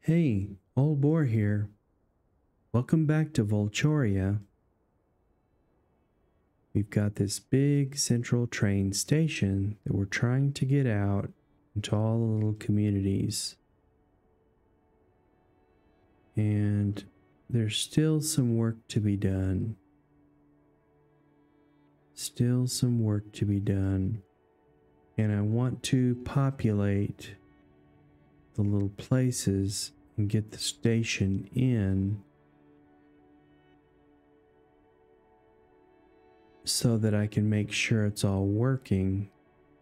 Hey, Old Boar here. Welcome back to Volchoria. We've got this big central train station that we're trying to get out into all the little communities. And there's still some work to be done. Still some work to be done. And I want to populate the little places and get the station in so that I can make sure it's all working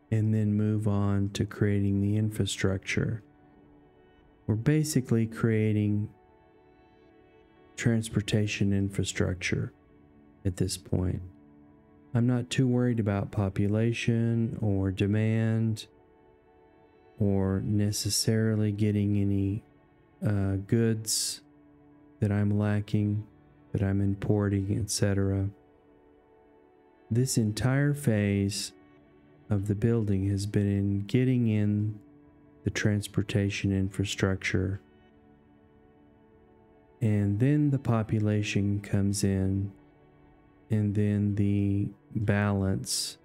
and then move on to creating the infrastructure. We're basically creating transportation infrastructure at this point. I'm not too worried about population or demand or necessarily getting any goods that I'm lacking, that I'm importing, etc. This entire phase of the building has been in getting in the transportation infrastructure, and then the population comes in, and then the balance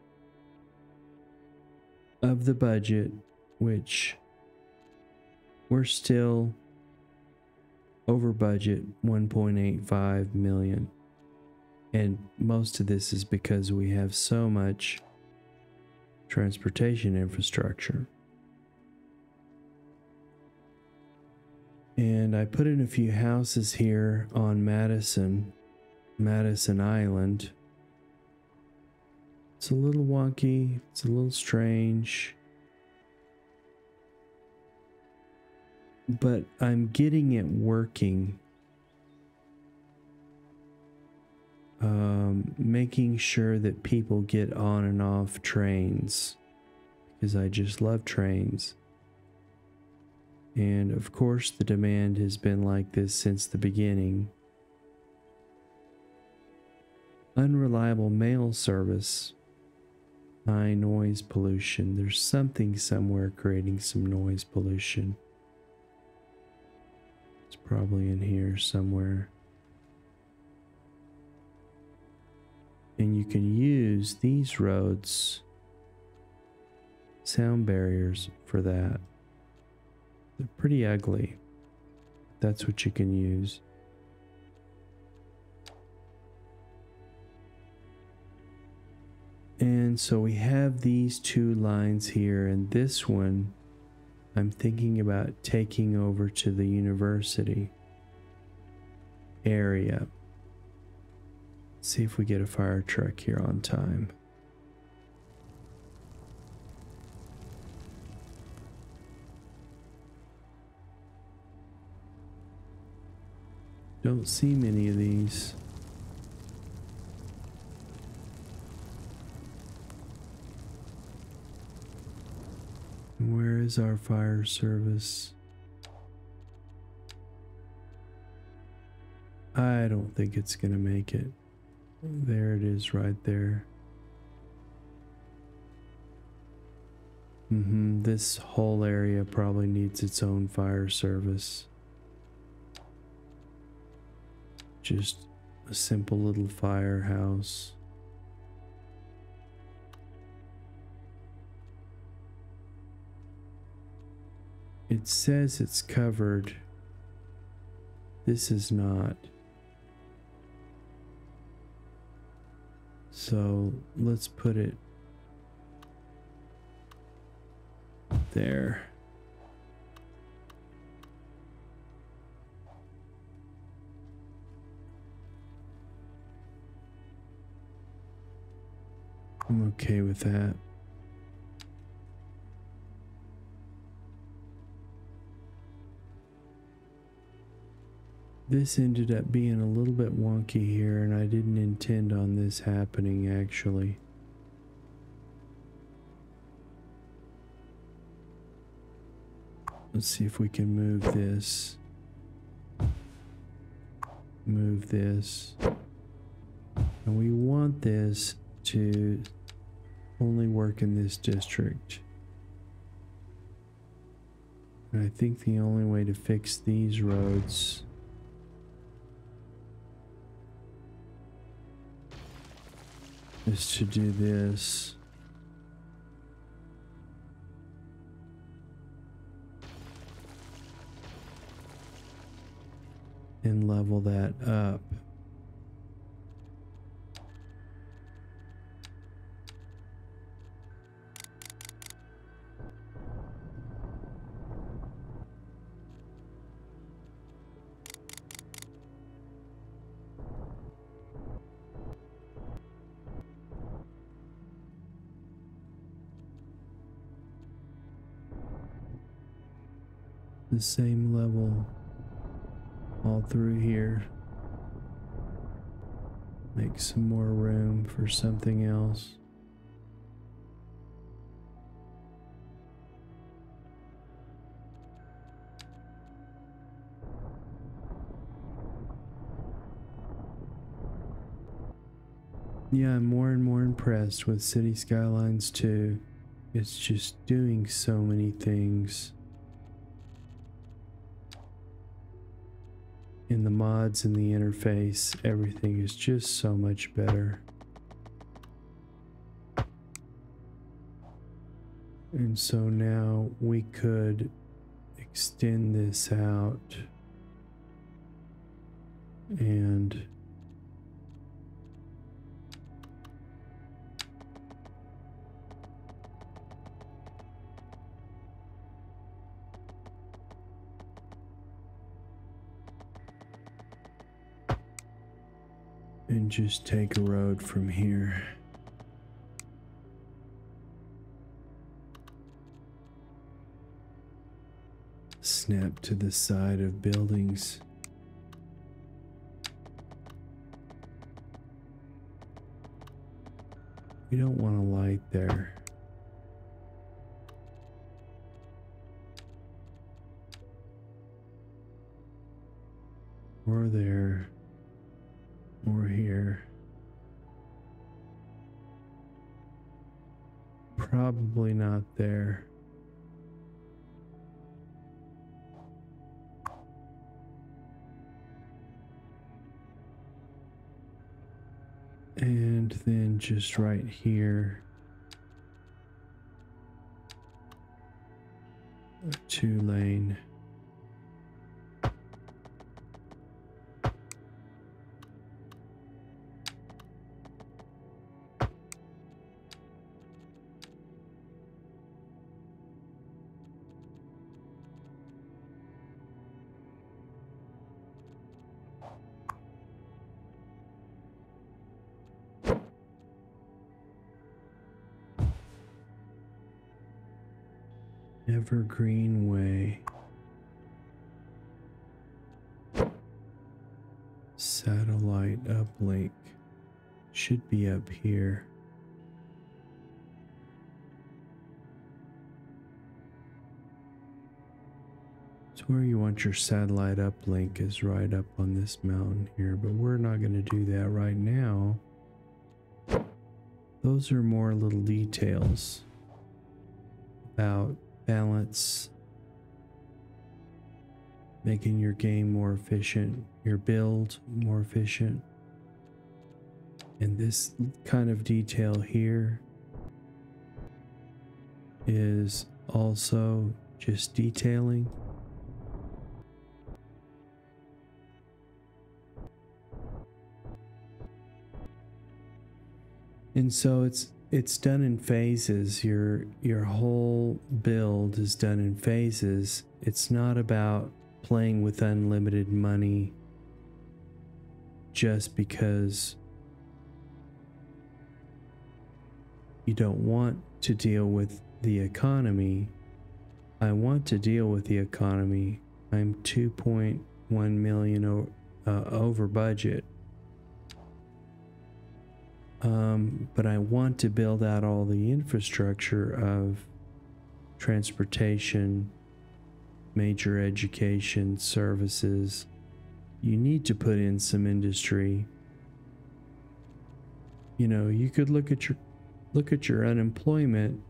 of the budget, which we're still over budget 1.85 million. And most of this is because we have so much transportation infrastructure. And I put in a few houses here on Madison Island. It's a little wonky, it's a little strange, but I'm getting it working. Making sure that people get on and off trains, because I just love trains. And of course the demand has been like this since the beginning. Unreliable mail service, high noise pollution. There's something somewhere creating some noise pollution. It's probably in here somewhere. And you can use these roads, sound barriers, for that. They're pretty ugly. That's what you can use. And so we have these two lines here, and this one I'm thinking about taking over to the university area. See if we get a fire truck here on time. Don't see many of these. Where is our fire service? I don't think it's gonna make it. There it is right there. This whole area probably needs its own fire service. Just a simple little firehouse. It says it's covered. This is not. So let's put it there. I'm okay with that. This ended up being a little bit wonky here, and I didn't intend on this happening actually. Let's see if we can move this. Move this. And we want this to only work in this district. And I think the only way to fix these roads is to do this. And level that up. The same level all through here. Make some more room for something else. Yeah, I'm more and more impressed with City Skylines 2. It's just doing so many things. In the mods and the interface, everything is just so much better. And so now we could extend this out and just take a road from here. Snap to the side of buildings. We don't want a light there. Or there. Or here. Probably not there. And then just right here, a 2-lane. Evergreen Way. Satellite uplink should be up here. So where you want your satellite uplink is right up on this mountain here, but we're not going to do that right now. Those are more little details about balance, making your game more efficient, your build more efficient. And this kind of detail here is also just detailing. And so it's done in phases. Your whole build is done in phases. It's not about playing with unlimited money just because you don't want to deal with the economy. I want to deal with the economy. I'm 2.1 million over budget. But I want to build out all the infrastructure of transportation, major education, services. You need to put in some industry. You know, you could look at your unemployment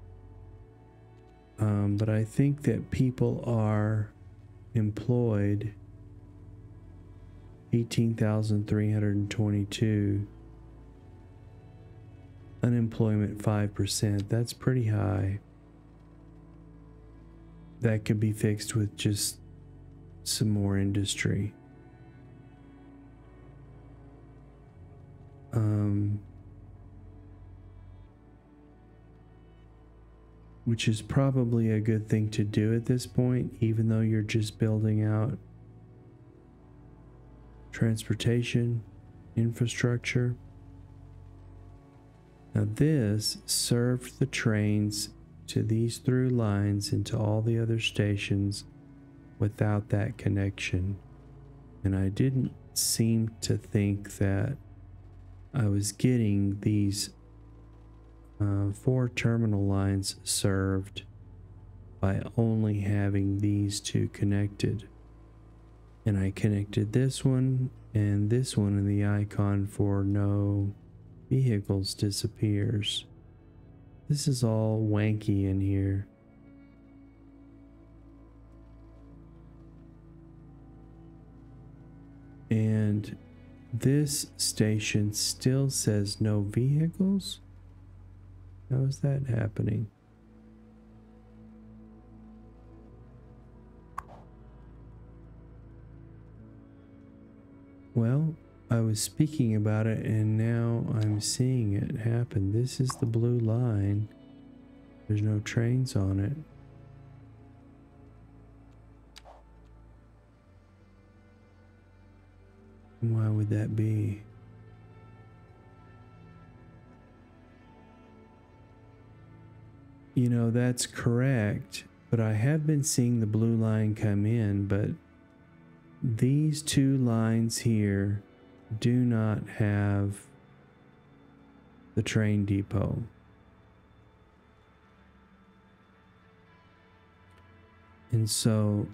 But I think that people are employed 18,322. Unemployment 5%. That's pretty high. That could be fixed with just some more industry. Which is probably a good thing to do at this point, even though you're just building out transportation infrastructure. Now this served the trains to these through lines into all the other stations without that connection. And I didn't seem to think that I was getting these 4 terminal lines served by only having these 2 connected. And I connected this one, and this one, and the icon for no vehicles disappears. This is all wanky in here. And this station still says no vehicles? How is that happening? Well, I was speaking about it and now I'm seeing it happen. This is the blue line. There's no trains on it. Why would that be? You know, that's correct, but I have been seeing the blue line come in, but these 2 lines here do not have the train depot. And so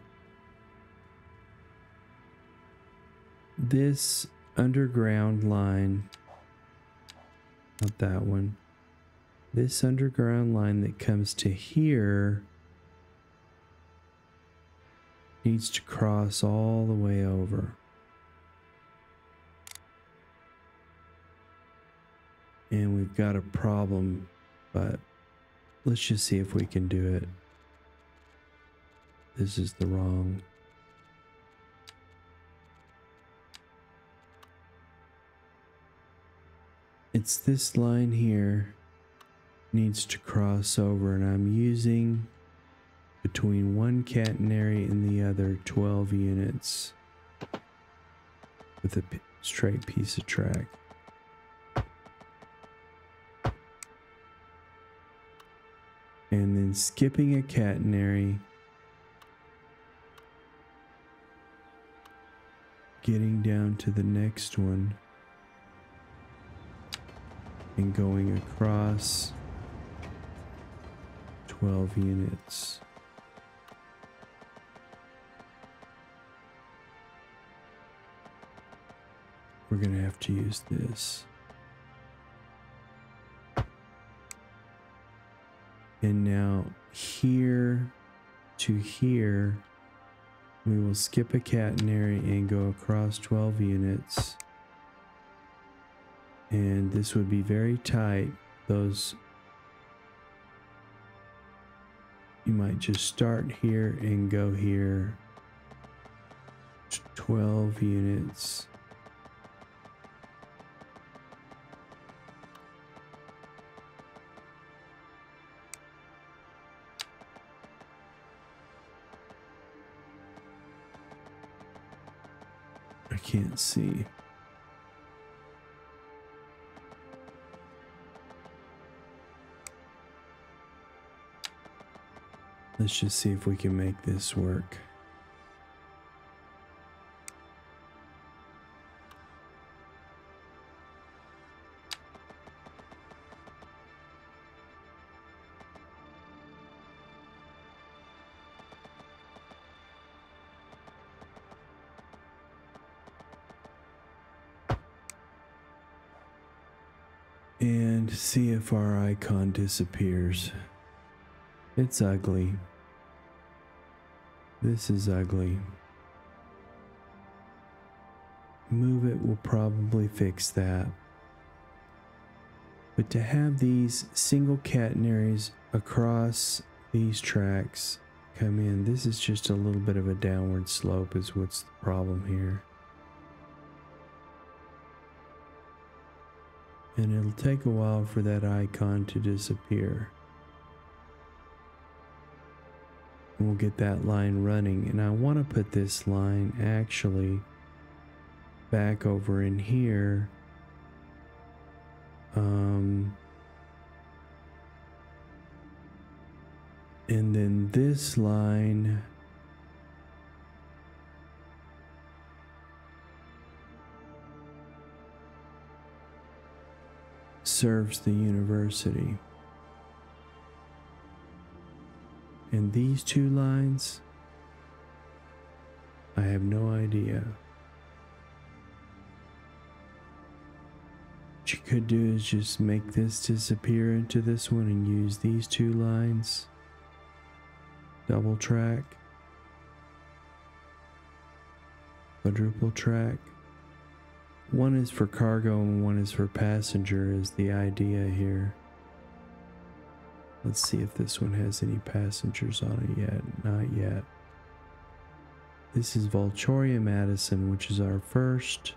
this underground line, not that one, this underground line that comes to here needs to cross all the way over. And we've got a problem, but let's just see if we can do it. This is the wrong. It's this line here needs to cross over, and I'm using between one catenary and the other 12 units with a straight piece of track. And then skipping a catenary, getting down to the next one, and going across 12 units. We're gonna have to use this. And now here to here, we will skip a catenary and go across 12 units. And this would be very tight. Those, you might just start here and go here. 12 units. I can't see. Let's just see if we can make this work. And see if our icon disappears. It's ugly. This is ugly. Move it will probably fix that. But to have these single catenaries across these tracks come in, this is just a little bit of a downward slope is what's the problem here. And it'll take a while for that icon to disappear. And we'll get that line running. And I want to put this line actually back over in here. And then this line serves the university. And these two lines, I have no idea. What you could do is just make this disappear into this one and use these two lines. Double track. Quadruple track. One is for cargo and one is for passenger is the idea here. Let's see if this one has any passengers on it yet. Not yet. This is Volchoria Madison, which is our first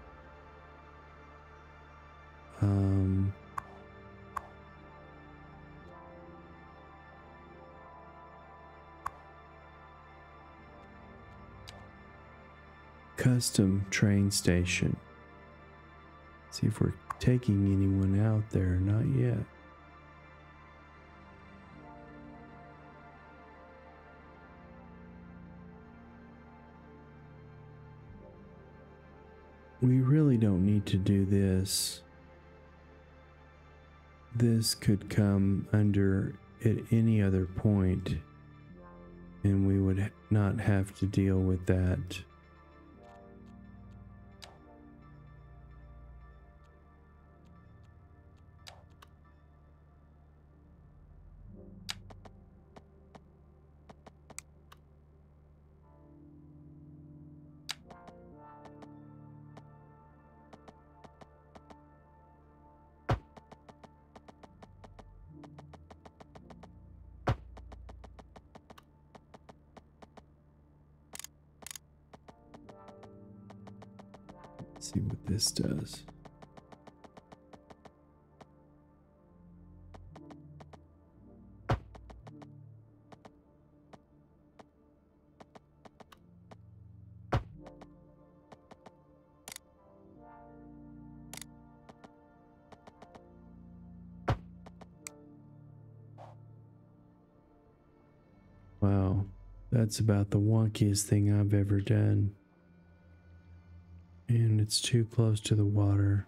custom train station. See if we're taking anyone out there. Not yet. We really don't need to do this. This could come under at any other point, and we would not have to deal with that. See what this does. Wow, that's about the wonkiest thing I've ever done. And it's too close to the water.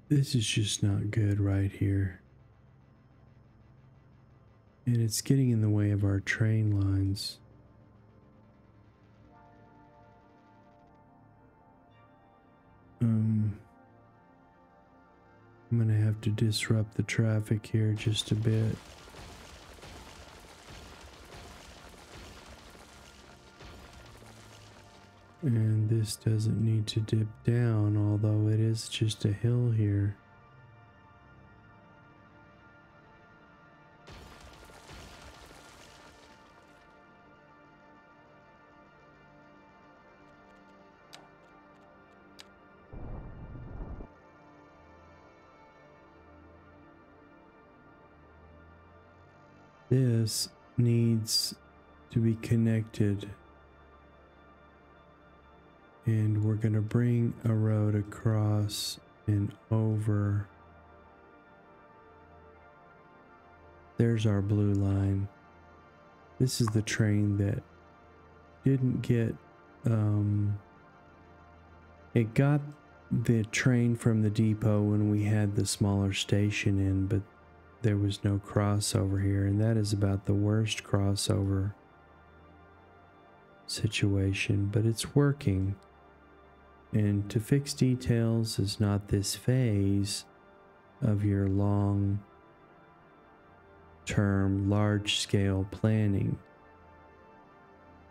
This is just not good right here. And it's getting in the way of our train lines. I'm gonna have to disrupt the traffic here just a bit. And this doesn't need to dip down, although it is just a hill here. This needs to be connected, and we're going to bring a road across and over. There's our blue line. This is the train that didn't get, it got the train from the depot when we had the smaller station in, but there was no crossover here, and that is about the worst crossover situation, but it's working. And to fix details is not this phase of your long-term, large-scale planning.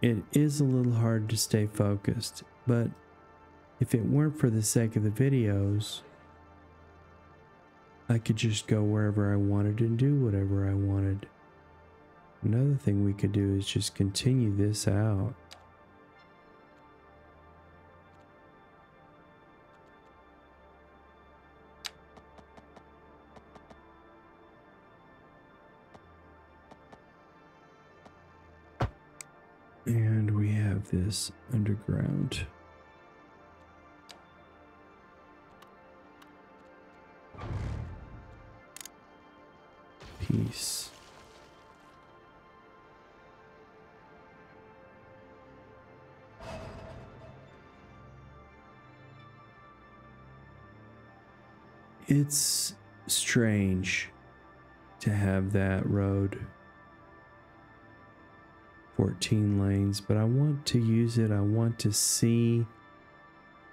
It is a little hard to stay focused, but if it weren't for the sake of the videos, I could just go wherever I wanted and do whatever I wanted. Another thing we could do is just continue this out. And we have this underground. Piece. It's strange to have that road 14 lanes, but I want to use it. I want to see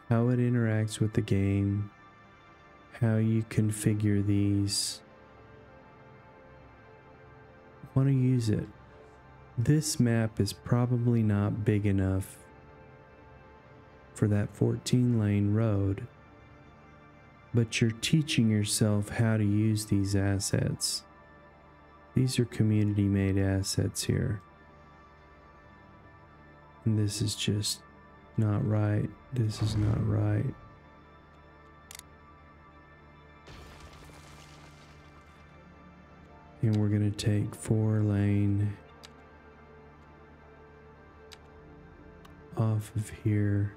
how it interacts with the game, how you configure these. I want to use it. This map is probably not big enough for that 14 lane road, but you're teaching yourself how to use these assets. These are community made assets here. And this is just not right. This is not right. And we're going to take 4-lane off of here.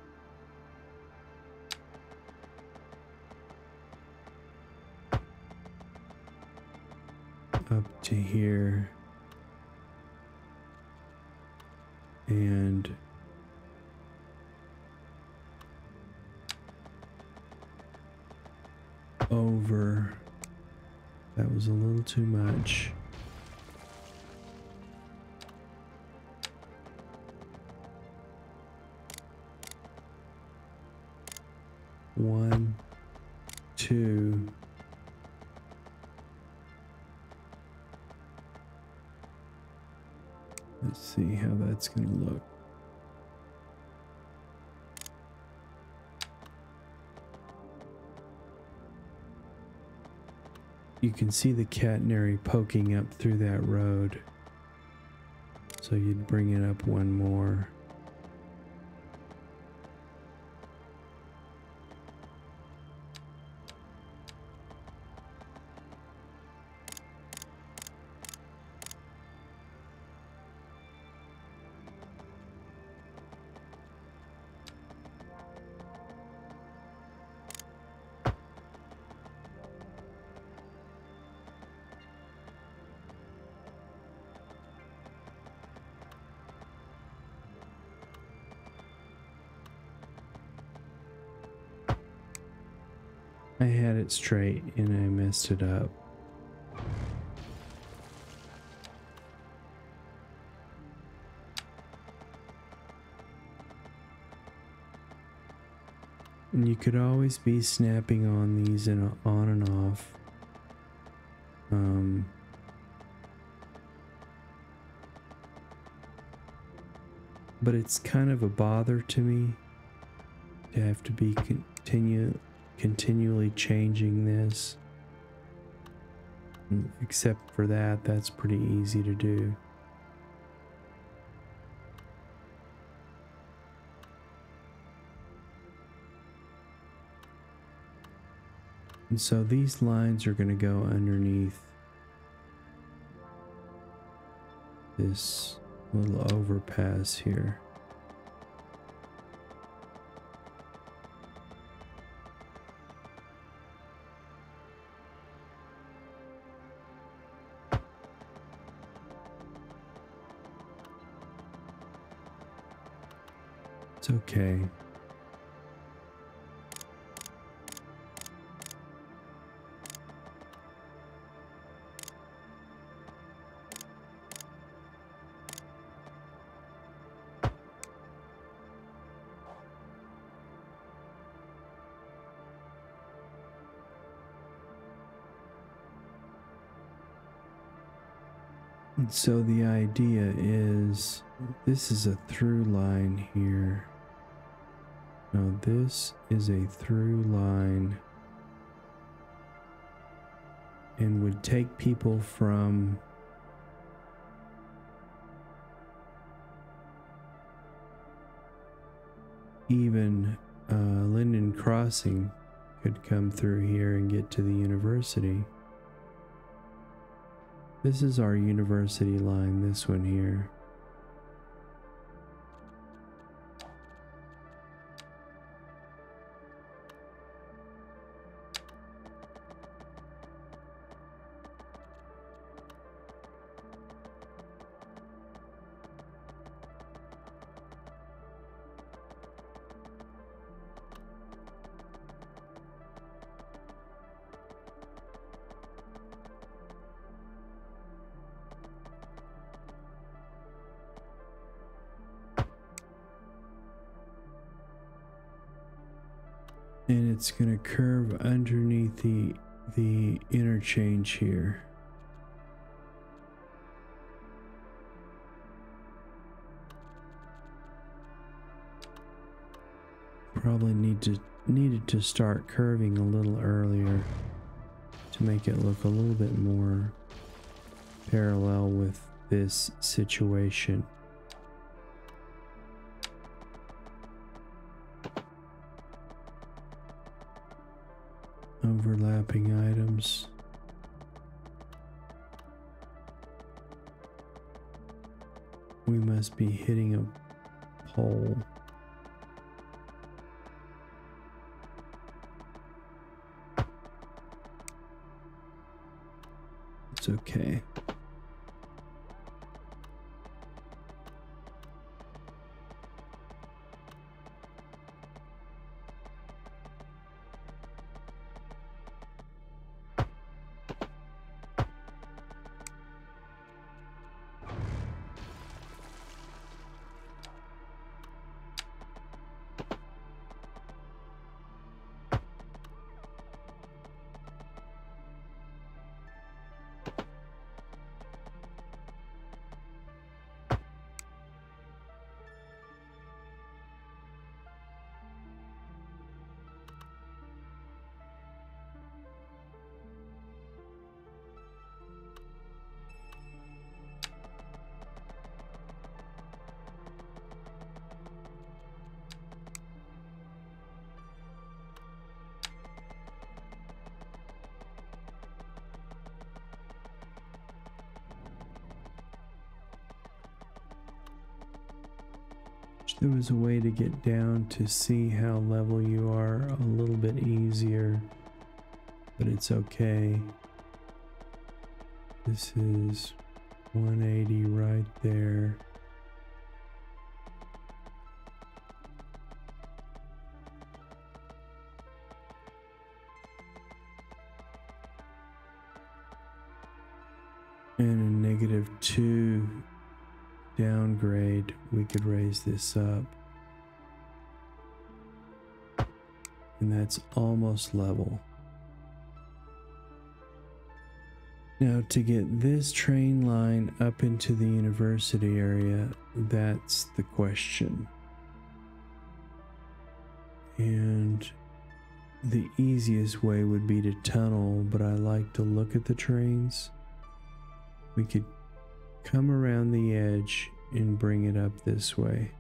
Up to here. And over. That was a little too much. One, two. Let's see how that's going to look. You can see the catenary poking up through that road. So you'd bring it up one more. I had it straight and I messed it up. And you could always be snapping on these and on and off. But it's kind of a bother to me to have to be continually changing this. Except for that, that's pretty easy to do. And so these lines are going to go underneath this little overpass here. It's okay. And so the idea is, this is a through line here. No, this is a through line and would take people from even Linden Crossing could come through here and get to the university. This is our university line, this one here. And it's going to curve underneath the interchange here. Probably needed to start curving a little earlier to make it look a little bit more parallel with this situation. Overlapping items. We must be hitting a pole. It's okay. There was a way to get down to see how level you are a little bit easier, but it's okay. This is 180 right there. And a -2 downgrade, we could raise this up. And that's almost level. Now to get this train line up into the university area, that's the question. And the easiest way would be to tunnel, but I like to look at the trains. We could come around the edge and bring it up this way.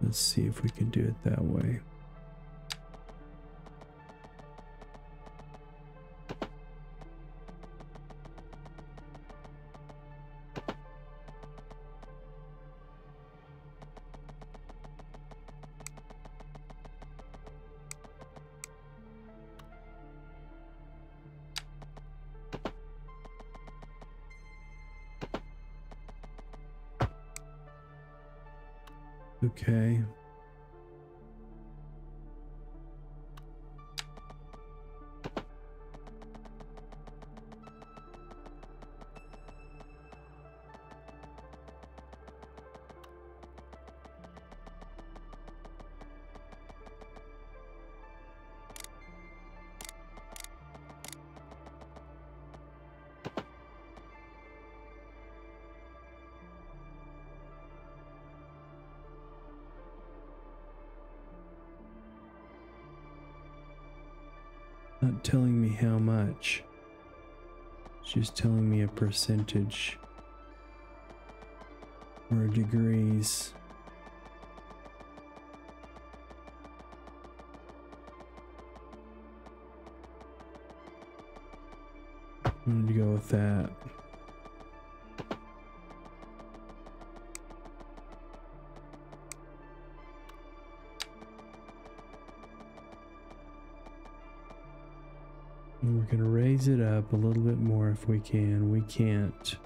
Let's see if we can do it that way. Okay. Not telling me how much. It's just telling me a percentage or degrees. I'm going to go with that. And we're going to raise it up a little bit more if we can. We can't.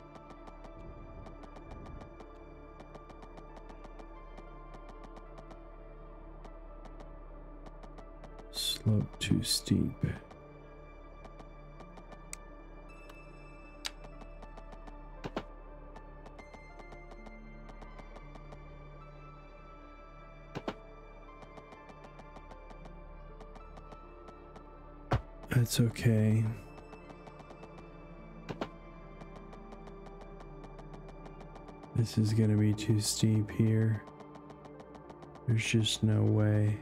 Slope too steep. That's okay. This is going to be too steep here. There's just no way.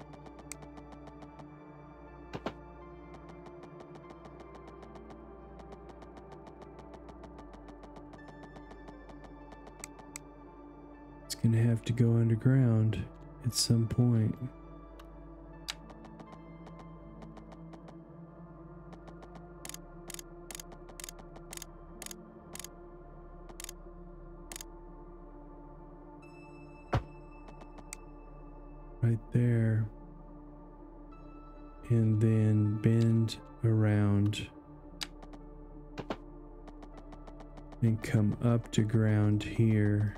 It's going to have to go underground at some point. Right there, and then bend around and come up to ground here.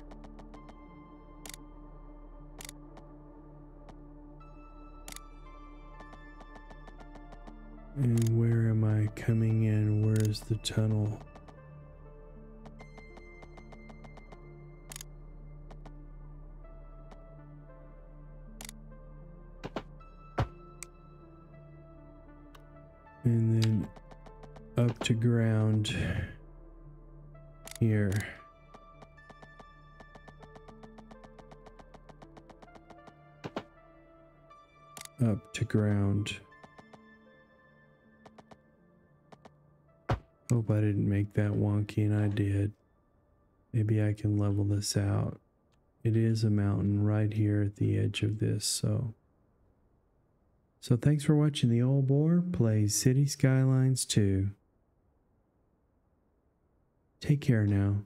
And where am I coming in? Where is the tunnel? And then up to ground here. Up to ground. Hope I didn't make that wonky, and I did. Maybe I can level this out. It is a mountain right here at the edge of this, so thanks for watching. The Old Boar plays City Skylines 2. Take care now.